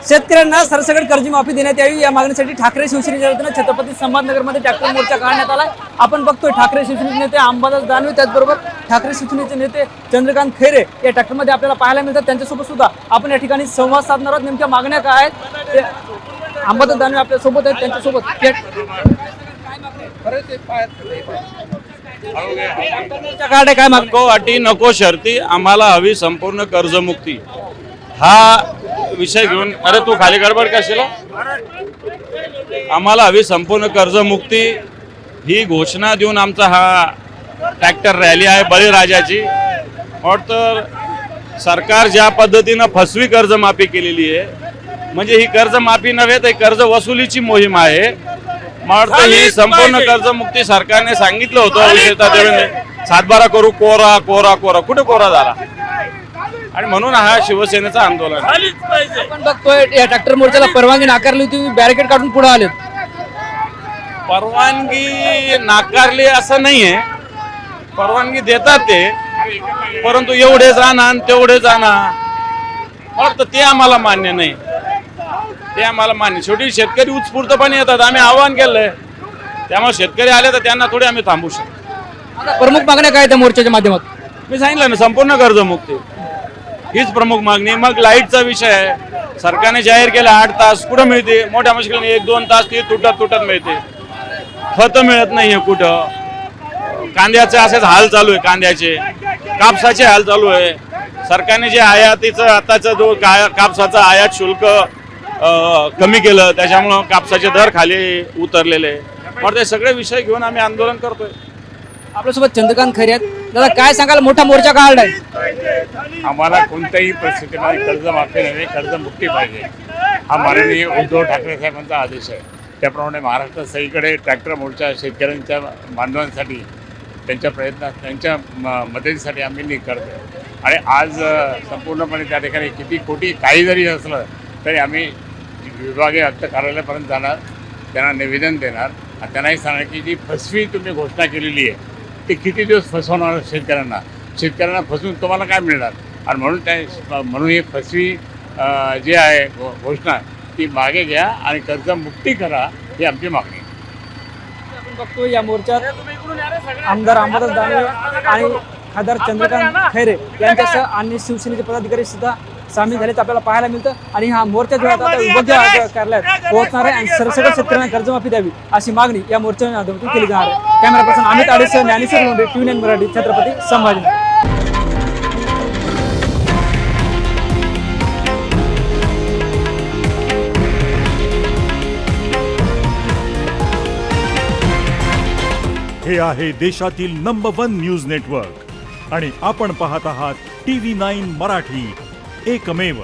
शेतकऱ्यांना सरसकट कर्जमाफी देण्यात यावी या मागणीसाठी ठाकरे शिवसेनेच्या वतीनं छत्रपती संभाजीनगरमध्ये ट्रॅक्टर मोर्चा काढण्यात आला। आपण बघतोय ठाकरे शिवसेनेचे नेते अंबादास दानवे त्याचबरोबर ठाकरे शिवसेनेचे नेते चंद्रकांत खैरे या ट्रॅक्टरमध्ये आपल्याला पाहायला मिळतात। त्यांच्यासोबत सुद्धा आपण या ठिकाणी संवाद साधणार आहोत। नेमक्या मागण्या काय आहेत ते अंबादास दानवे आपल्या सोबत आहेत, त्यांच्यासोबत काय मागणी? नको अटी नको शर्ती, आम्हाला हवी संपूर्ण कर्जमुक्ती हा विषय घेऊन। अरे तू खाली गडबड कशाला? आम्हाला हवी संपूर्ण कर्जमुक्ती ही घोषणा देऊन आमचा हा ट्रॅक्टर रॅली आहे बळीराजाची। और तर सरकार ज्या पद्धतीनं फसवी कर्जमाफी केलेली आहे, म्हणजे ही कर्जमाफी नव्हे तर कर्ज वसुलीची मोहीम आहे। मग ही संपूर्ण कर्जमुक्ती सरकारने सांगितलं होतं विशेषतः देवेंद्र 7/12 करू, कोरा कोरा कोरा, कुठे कोरा झाला? आणि म्हणून हा शिवसेनेचा आंदोलन। आपण बघतोय या ट्रॅक्टर मोर्चाला परवानगी नाकारली होती, बॅरिकेड काढून पुढे आलेत। परवानगी नाकारली असं नाहीये, परवानगी देतात ते, परंतु एवढे जाणं आणि तेवढे जाणं फक्त ते आम्हाला मान्य नाही, ते आम्हाला मान्य। शेवटी शेतकरी उत्स्फूर्तपणे येतात, आम्ही आवाहन केलंय, त्यामुळे शेतकरी आले तर त्यांना थोडी आम्ही थांबू शकतो। आता प्रमुख मागण्या काय त्या मोर्चाच्या माध्यमातून? मी सांगितलं ना, संपूर्ण कर्जमुक्ती हीच प्रमुख मागणी। मग लाईटचा विषय आहे, सरकारने जाहीर केला 8 तास, कुठं मिळते? मोठ्या मुश्किलीने 1-2 तास ती तुटत मिळते, खत मिळत नाहीये कुठं। कांद्याचे असेच हाल चालू आहे, कांद्याचे कापसाचे हाल चालू आहे। सरकारने जे आयातीचं आताचा जो कापसाचा आयात शुल्क कमी केलं, त्याच्यामुळं कापसाचे दर खाली उतरलेले। मग ते सगळे विषय घेऊन आम्ही आंदोलन करतोय। आपल्यासोबत चंद्रकांत खैरे आहेत। दादा काय सांगाल, मोठा मोर्चा काढलाय? आम्हाला कोणत्याही परिस्थितीमध्ये कर्जमाफी नव्हे, कर्जमुक्ती पाहिजे हा माननीय उद्धव ठाकरे साहेबांचा आदेश आहे। त्याप्रमाणे महाराष्ट्रात सगळीकडे ट्रॅक्टर मोर्चा शेतकऱ्यांच्या बांधवांसाठी, त्यांच्या प्रयत्नात, त्यांच्या मदतीसाठी आम्ही करतो। आणि आज संपूर्णपणे त्या ठिकाणी किती कोटी काही जरी असलं तरी आम्ही विभागीय आयुक्त कार्यालयापर्यंत जाणार, त्यांना निवेदन देणार आणि त्यांनाही सांगणार की जी फसवी तुम्ही घोषणा केलेली आहे ते किती दिवस फसवणार शेतकऱ्यांना फसवून तुम्हाला काय मिळणार? आणि म्हणून ही फसवी जी आहे घोषणा ती मागे घ्या आणि कर्जमुक्ती करा, ही आमची मागणी आहे। आपण बघतो या मोर्चात आमदार अंबादास दानवे आणि खासदार चंद्रकांत खैरे यांच्यासह आणि शिवसेनेचे पदाधिकारी सुद्धा सामील झालेत आपल्याला पाहायला मिळतं। आणि हा मोर्चा जो आता विभागीय आयुक्त कार्यालयात पोहोचणार आहे आणि सरसकट शेतकऱ्यांना कर्जमाफी द्यावी अशी मागणी या मोर्चाच्या माध्यमातून केली जाणार आहे। कॅमेरा पर्सन अमित आडेसह ज्ञानेश्वर लोंढे, TV9 मराठी, छत्रपती संभाजीनगर। हे आहे देशातील नंबर 1 न्यूज नेटवर्क आणि आपण पाहत आहात TV9 मराठी, एकमेव।